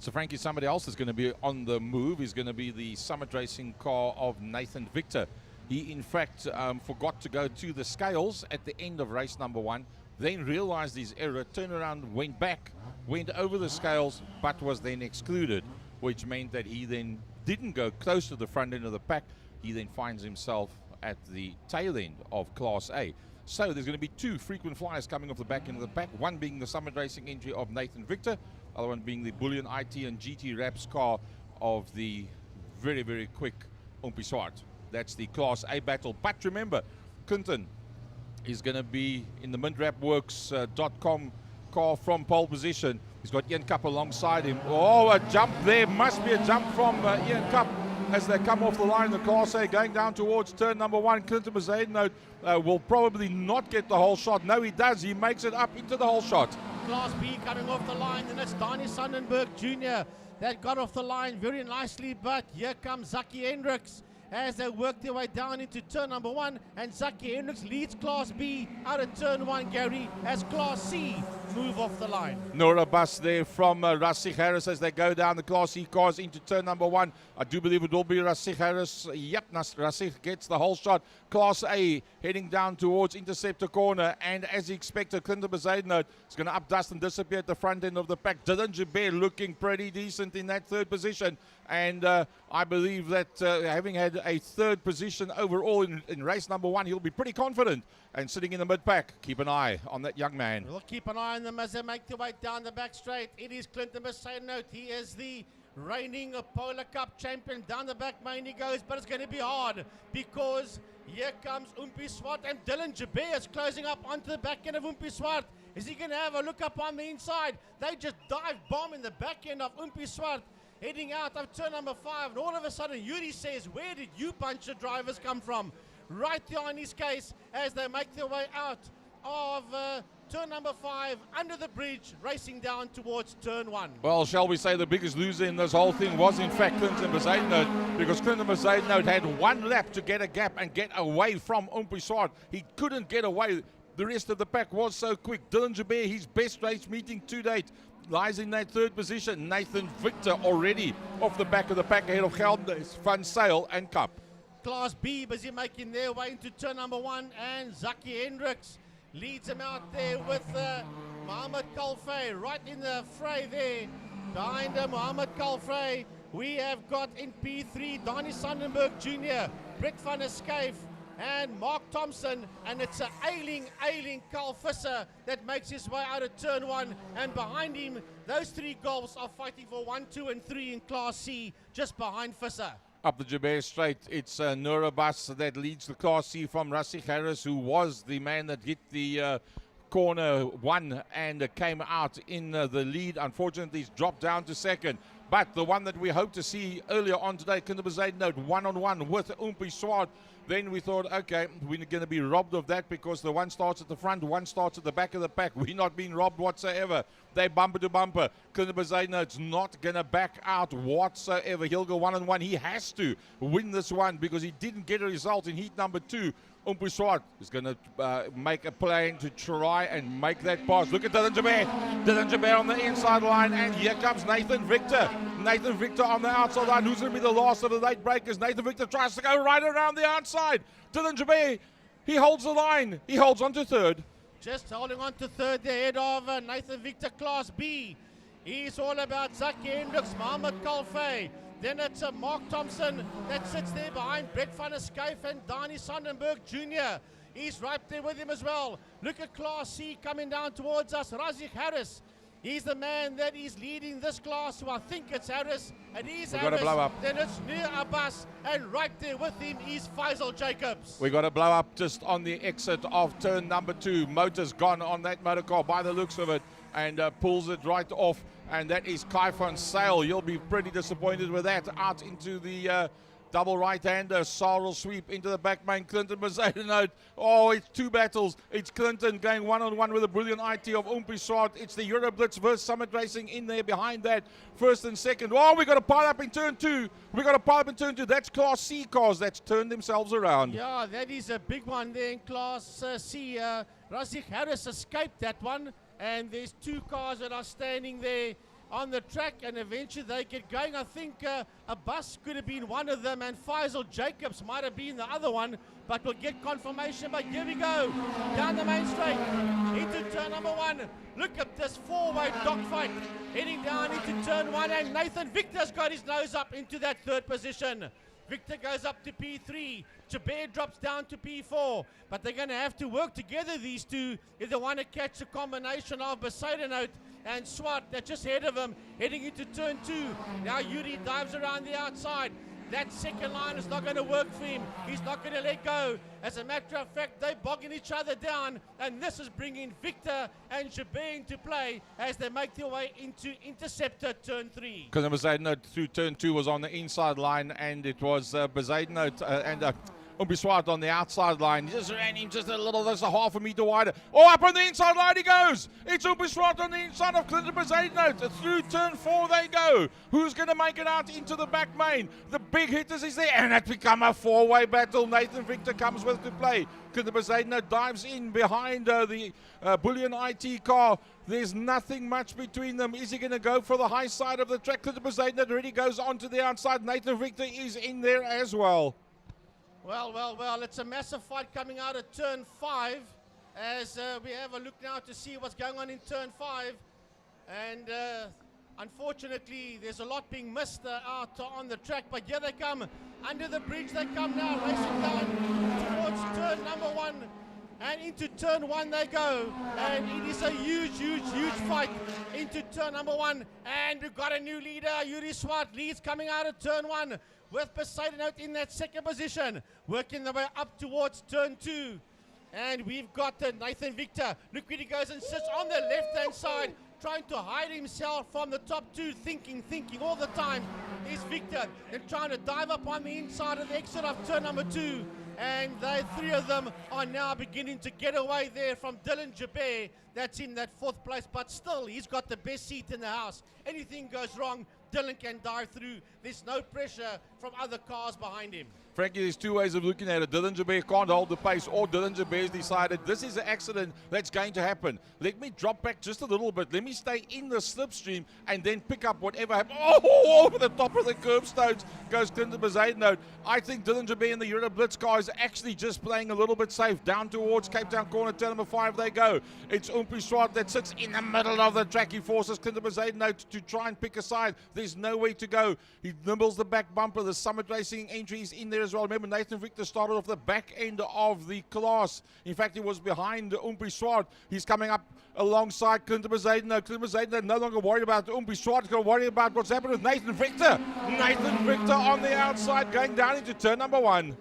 So frankly, somebody else is going to be on the move. Is going to be the Summit Racing car of Nathan Victor. He, in fact, forgot to go to the scales at the end of race number 1, then realized his error, turned around, went back, went over the scales, but was then excluded, which meant that he then didn't go close to the front end of the pack. He then finds himself at the tail end of Class A. So there's going to be 2 frequent flyers coming off the back end of the pack, one being the Summit Racing entry of Nathan Victor, other one being the Bullion IT and GT Raps car of the very, very quick Umpi Swart. That's the Class A battle. But remember, Clinton is going to be in the MintRapWorks.com car from pole position. He's got Ian Cup alongside him. Oh, a jump there. Must be a jump from Ian Cup as they come off the line. The Class A going down towards turn number 1. Clinton Bezuidenhout will probably not get the whole shot. No, he does. He makes it up into the whole shot. Class B coming off the line, and it's Donnie Sonnenberg Jr. that got off the line very nicely, but here comes Zaki Hendricks as they work their way down into turn number 1, and Zaki Hendricks leads Class B out of turn 1, Gary, as Class C move off the line. Nora Bus there from Rasik Harris as they go down the Class C cars into turn number 1. I do believe it will be Rasik Harris. Yep, Rasik gets the whole shot. Class A heading down towards Interceptor Corner, and as expected, Clinton Bezuidenhout is going to updust and disappear at the front end of the pack. Dylan Jabir looking pretty decent in that 3rd position, and I believe that having had a 3rd position overall in race number 1, he'll be pretty confident and sitting in the mid-pack. Keep an eye on that young man. We'll keep an eye on them as they make their way down the back straight. It is Clinton Bezuidenhout. He is the reigning Polar Cup champion. Down the back main he goes, but it's going to be hard because here comes Umpi Swart, and Dylan Jabir is closing up onto the back end of Umpi Swart. Is he going to have a look up on the inside? They just dive bomb in the back end of Umpi Swart, heading out of turn number 5, and all of a sudden Yuri says, where did you bunch of drivers come from? Right there in his case as they make their way out of turn number 5 under the bridge, racing down towards turn 1. Well, shall we say the biggest loser in this whole thing was in fact Clinton Bezuidenhout, because Clinton Bezuidenhout had 1 lap to get a gap and get away from Umpi Swart. He couldn't get away. The rest of the pack was so quick. Dylan Jabir, his best race meeting to date, lies in that 3rd position. Nathan Victor already off the back of the pack ahead of Geldes, Van Sail and Cup. Class B busy making their way into turn number 1, and Zaki Hendricks leads him out there with Mohamed Kalfay right in the fray there. Behind Mohamed Kalfay, we have got in P3 Donnie Sonnenberg Jr., Brett van der Schyff, and Mark Thompson, and it's a ailing Carl Visser that makes his way out of turn 1, and behind him those 3 Golfs are fighting for 1, 2 and 3 in Class C, just behind Visser. Up the Jabir straight, it's Nura Bas that leads the Class C from Rasik Harris, who was the man that hit the corner 1 and came out in the lead. Unfortunately, he's dropped down to 2nd. But the one that we hope to see earlier on today, Clinton Bezuidenhout, one-on-one with Umpi Swart. Then we thought, okay, we're going to be robbed of that because the one starts at the front, one starts at the back of the pack. We're not being robbed whatsoever. They bumper to bumper. Clinton Bezuidenhout's not going to back out whatsoever. He'll go one-on-one. He has to win this one because he didn't get a result in heat number 2. Umpi Swart is going to make a plan to try and make that pass. Look at Dylan Jabir. Dylan Jabir on the inside line, and here comes Nathan Victor. Nathan Victor on the outside line. Who's going to be the last of the late breakers? Nathan Victor tries to go right around the outside. Dylan Jabir, he holds the line. He holds on to 3rd. Just holding on to 3rd, the head of Nathan Victor, Class B. He's all about Zaki Hendricks, Mohamed Kalfay. Then it's Mark Thompson that sits there behind Brett van der Schyff and Donnie Sonnenberg Jr. He's right there with him as well. Look at Class C coming down towards us. Rasik Harris. He's the man that is leading this class, who I think it's Harris. And he's Harris. We've got to blow up. Then it's Nir Abbas. And right there with him is Faisal Jacobs. We got to blow up just on the exit of turn number 2. Motor's gone on that motor car by the looks of it, and pulls it right off. And that is Kai van Sail. You'll be pretty disappointed with that. Out into the double right-hander. Sarl sweep into the back main. Clinton Bezuidenhout. Oh, it's 2 battles. It's Clinton going one-on-one with a brilliant IT of Umpi Swart. It's the Euroblitz versus Summit Racing in there behind that. 1st and 2nd. Oh, we got to pile up in turn 2. We got to pile up in turn 2. That's Class C cars that's turned themselves around. Yeah, that is a big one there in Class C. Rasik Harris escaped that one. And there's 2 cars that are standing there on the track, and eventually they get going. I think a bus could have been one of them, and Faisal Jacobs might have been the other one, but we'll get confirmation. But here we go, down the main straight, into turn number 1. Look at this four-way dogfight, heading down into turn 1, and Nathan Victor's got his nose up into that third position. Victor goes up to P3. Jabir drops down to P4. But they're going to have to work together, these two, if they want to catch a combination of Besaidenout and Swart. They're just ahead of him, heading into turn 2. Now Yuri dives around the outside. That second line is not going to work for him. He's not going to let go. As a matter of fact, they're bogging each other down, and this is bringing Victor and Jabir into play as they make their way into Interceptor turn 3. Because Besaidenout through turn 2 was on the inside line, and it was Besaidenout and Umpi Swart on the outside line. He just ran him just a little, that's a half a meter wider. Oh, up on the inside line he goes. It's Umpi Swart on the inside of Clinton Besaidenout. Through turn 4 they go. Who's going to make it out into the back main? The big hitters is there, and it's become a four-way battle. Nathan Victor comes with to play. Clinton Besaidenout dives in behind the Bullion IT car. There's nothing much between them. Is he going to go for the high side of the track? Clinton Besaidenout already goes onto the outside. Nathan Victor is in there as well. Well, it's a massive fight coming out of turn 5 as we have a look now to see what's going on in turn 5. And unfortunately, there's a lot being missed out on the track. But here they come. Under the bridge they come now, racing down towards turn number 1. And into turn 1 they go. And it is a huge fight into turn number 1. And we've got a new leader. Yuri Swart leads coming out of turn 1. With Besaidenout in that second position, working their way up towards turn 2. And we've got Nathan Victor. Look where he goes and sits on the left-hand side, trying to hide himself from the top 2, thinking all the time is Victor. Then trying to dive up on the inside of the exit of turn number 2. And the 3 of them are now beginning to get away there from Dylan Jabir. That's in that 4th place, but still, he's got the best seat in the house. Anything goes wrong, Dylan can dive through. There's no pressure from other cars behind him. Frankie, there's two ways of looking at it. Dylan Jabir can't hold the pace, or Dylan Jabir's decided this is an accident that's going to happen. Let me drop back just a little bit. Let me stay in the slipstream and then pick up whatever happens. Oh, over the top of the curbstones goes Clinton Besaidenout. I think Dylan Jabir in the Euro Blitz car is actually just playing a little bit safe. Down towards Cape Town corner, turn number 5 they go. It's Umpi Swart that sits in the middle of the track. He forces Clinton Besaidenout to try and pick a side. There's no way to go. He nibbles the back bumper. The Summit Racing entries in there as well. Remember, Nathan Victor started off the back end of the class. In fact, he was behind Umpi Swart. He's coming up alongside Clinton Besaidenout. Clinton Besaidenout no longer worried about Umpi Swart. He's going to worry about what's happened with Nathan Victor. Nathan Victor on the outside going down into turn number 1.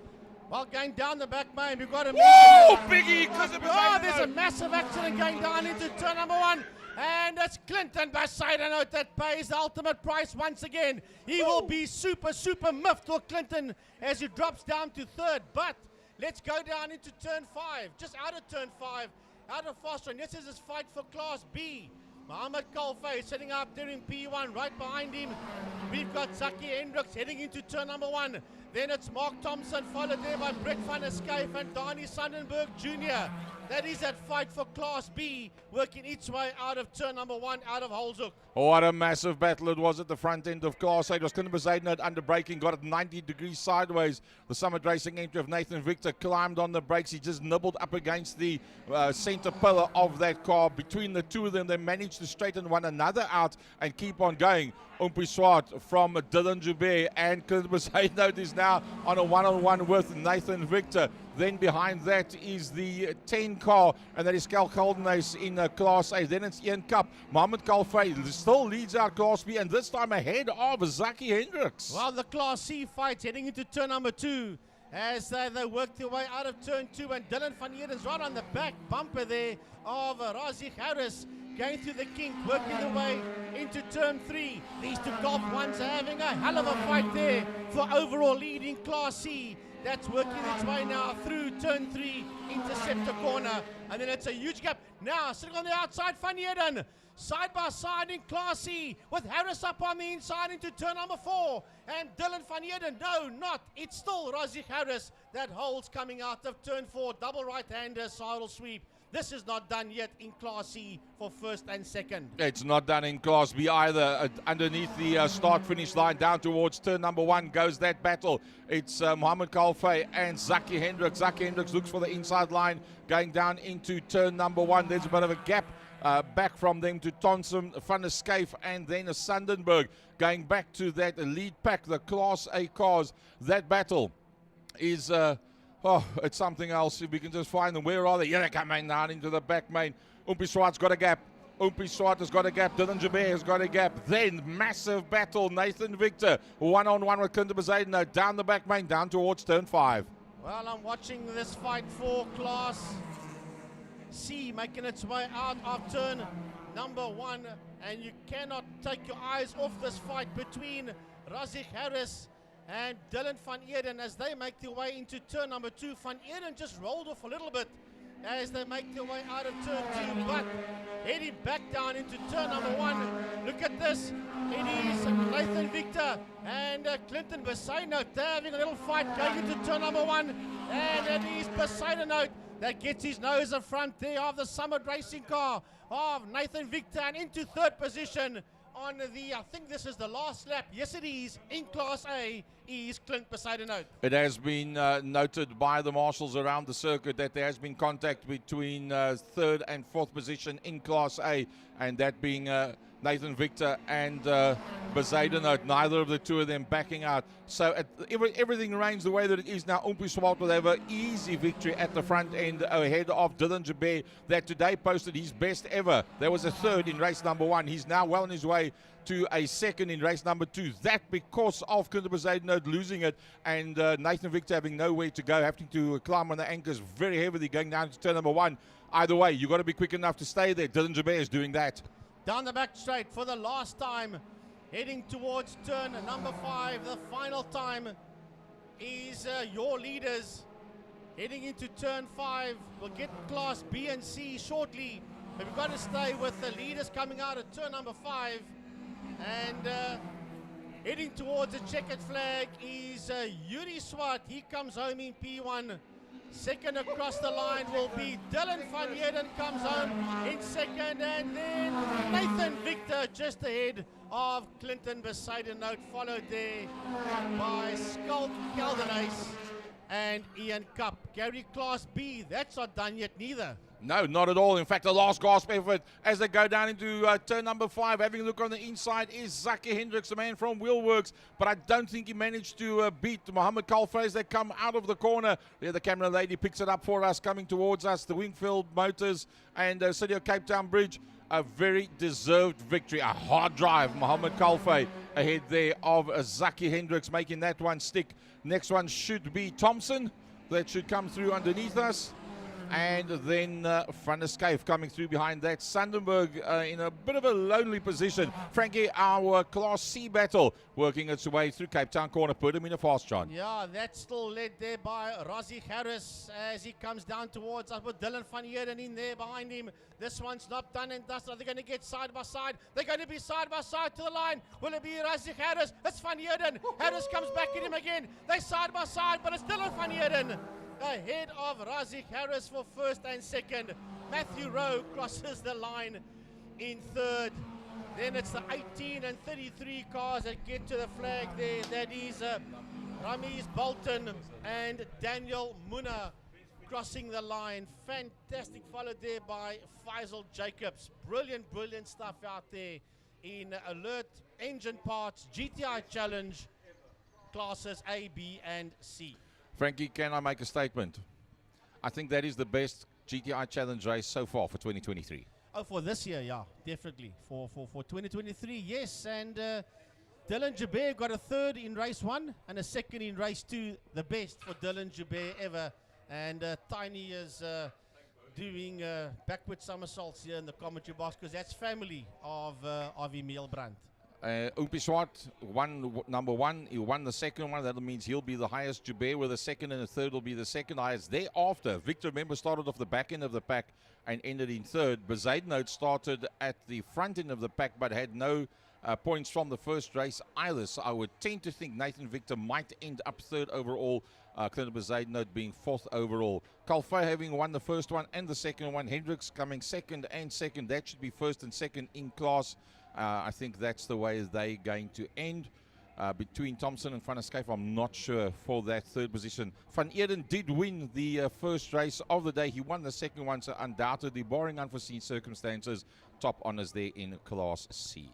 Well, going down the back main, we've got a Biggie! Oh, there's a massive accident going down into turn number 1. And it's Clinton Besaidenout that pays the ultimate price once again. He will be super miffed for Clinton as he drops down to 3rd. But let's go down into turn 5, just out of turn 5, out of fast run. This is his fight for Class B. Mohammed Kalfay sitting up there in P1, right behind him. We've got Zaki Hendricks heading into turn number 1. Then it's Mark Thompson, followed there by Brett van der Skyf and Dani Sandenberg Jr. That is that fight for Class B, working its way out of turn number 1, out of Holzhoek. Oh, what a massive battle it was at the front end of Class A. It was Clinton Besaidenout under braking, got it 90 degrees sideways. The Summit Racing entry of Nathan Victor climbed on the brakes. He just nibbled up against the center pillar of that car. Between the two of them, they managed to straighten one another out and keep on going. Umpi Swart from Dylan Jabir, and Clinton Besaidenout is now on a one-on-one with Nathan Victor. Then behind that is the 10 car, and that is Cal Caldenace in Class A. Then it's Ian Cup. Mohammed Kalfay still leads out Class B, and this time ahead of Zaki Hendricks. Well, the Class C fight heading into turn number 2 as they work their way out of turn 2, and Dylan van Eerden's right on the back bumper there of Razik Harris, going through the kink, working their way into turn 3. These two Golf ones are having a hell of a fight there for overall lead in Class C. That's working its way now through turn 3, Interceptor corner. And then it's a huge gap. Now, sitting on the outside, Van Heerden, side by side in Class C, with Harris up on the inside into turn number 4. And Dylan van Heerden, no, not. It's still Razik Harris that holds coming out of turn 4. Double right-hander, sidle sweep. This is not done yet in Class C for first and second. It's not done in Class B either. Underneath the start-finish line, down towards turn number 1 goes that battle. It's Mohammed Kalfay and Zaki Hendricks. Zaki Hendricks looks for the inside line, going down into turn number 1. There's a bit of a gap back from them to Thompson, Van der Schyff, and then a Sandenberg. Going back to that lead pack, the Class A cars. That battle is... it's something else. If we can just find them. Where are they? Here they come down into the back main. Oompie Swart's got a gap. Oompie Swart has got a gap. Dylan Jabir has got a gap. Then massive battle. Nathan Victor one-on-one with Clinton Bezuidenhout down the back main, down towards turn 5. Well, I'm watching this fight for Class C making its way out of turn number 1, and you cannot take your eyes off this fight between Razik Harris and Dylan van Eeden as they make their way into turn number 2. Van Eeden just rolled off a little bit as they make their way out of turn 2, but heading back down into turn number 1. Look at this. It is Nathan Victor and Clinton Bezuidenhout. They're having a little fight going into turn number 1, and it is Bezuidenhout that gets his nose in front there of the Summit Racing car of Nathan Victor, and into third position on the, I think this is the last lap. Yes, it is. In Class A is Clint Bezuidenhout. It has been noted by the marshals around the circuit that there has been contact between third and fourth position in Class A, and that being Nathan Victor and Bezuidenhout, neither of the two of them backing out. So everything remains the way that it is now. Oompie Swart will have an easy victory at the front end ahead of Dylan Jabir, that today posted his best ever. There was a third in race number 1. He's now well on his way to a second in race number 2. That because of Clinton Bezuidenhout losing it and Nathan Victor having nowhere to go, having to climb on the anchors very heavily going down to turn number 1. Either way, you've got to be quick enough to stay there. Dylan Jabir is doing that. Down the back straight for the last time, heading towards turn number 5. The final time is your leaders heading into turn 5. We'll get Class B and C shortly, but we've got to stay with the leaders coming out of turn number 5. And heading towards the checkered flag is Yuri Swart. He comes home in P1. Second across the line will be Dylan van Eeden, comes home in second, and then Nathan Victor just ahead of Clinton Bezuidenhout, followed there by Skulk Caldenace and Ian Cup. Gary, Class B, that's not done yet neither. No, not at all. In fact, the last gasp effort as they go down into turn number 5. Having a look on the inside is Zaki Hendricks, the man from Wheelworks, but I don't think he managed to beat Mohammed Kalfay as they come out of the corner. There, the camera lady picks it up for us, coming towards us. The Wingfield Motors and City of Cape Town Bridge. A very deserved victory. A hard drive. Mohammed Kalfay ahead there of Zaki Hendricks, making that one stick. Next one should be Thompson. That should come through underneath us. And then Van der Schyff coming through behind that. Sandenberg in a bit of a lonely position. Frankie, our Class C battle working its way through Cape Town corner. Put him in a fast, John. Yeah, that's still led there by Razik Harris as he comes down towards us with Dylan van Eeden in there behind him. This one's not done and dusted. They're going to get side by side. They're going to be side by side to the line. Will it be Razik Harris? It's van Eeden. Harris comes back at him again. They're side by side, but it's Dylan van Eeden ahead of Razik Harris for first and second. Matthew Rowe crosses the line in third. Then it's the 18 and 33 cars that get to the flag there. That is Ramiz Bolton and Daniel Muna crossing the line. Fantastic, followed there by Faisal Jacobs. Brilliant stuff out there in Alert Engine Parts GTI Challenge classes A, B, and C. Frankie, can I make a statement? I think that is the best GTI Challenge race so far for 2023. Oh, for this year, yeah, definitely. For 2023, yes. And Dylan Jabir got a third in race 1 and a second in race 2. The best for Dylan Jabir ever. And Tiny is doing backward somersaults here in the commentary box because that's family of Emil Brandt. Oompie Swart won number 1. He won the second one. That means he'll be the highest. Jabir with the second, and the third will be the second highest. Thereafter, Victor, remember, started off the back end of the pack and ended in third. Bezuidenhout started at the front end of the pack but had no points from the first race either. So I would tend to think Nathan Victor might end up third overall. Clinton Bezuidenhout being 4th overall. Calfeu having won the first one and the second one. Hendricks coming 2nd and 2nd. That should be 1st and 2nd in class. I think that's the way they're going to end. Between Thompson and Van der Skyf, I'm not sure for that 3rd position. Van Eden did win the first race of the day. He won the second one, so undoubtedly, barring unforeseen circumstances, top honours there in Class C.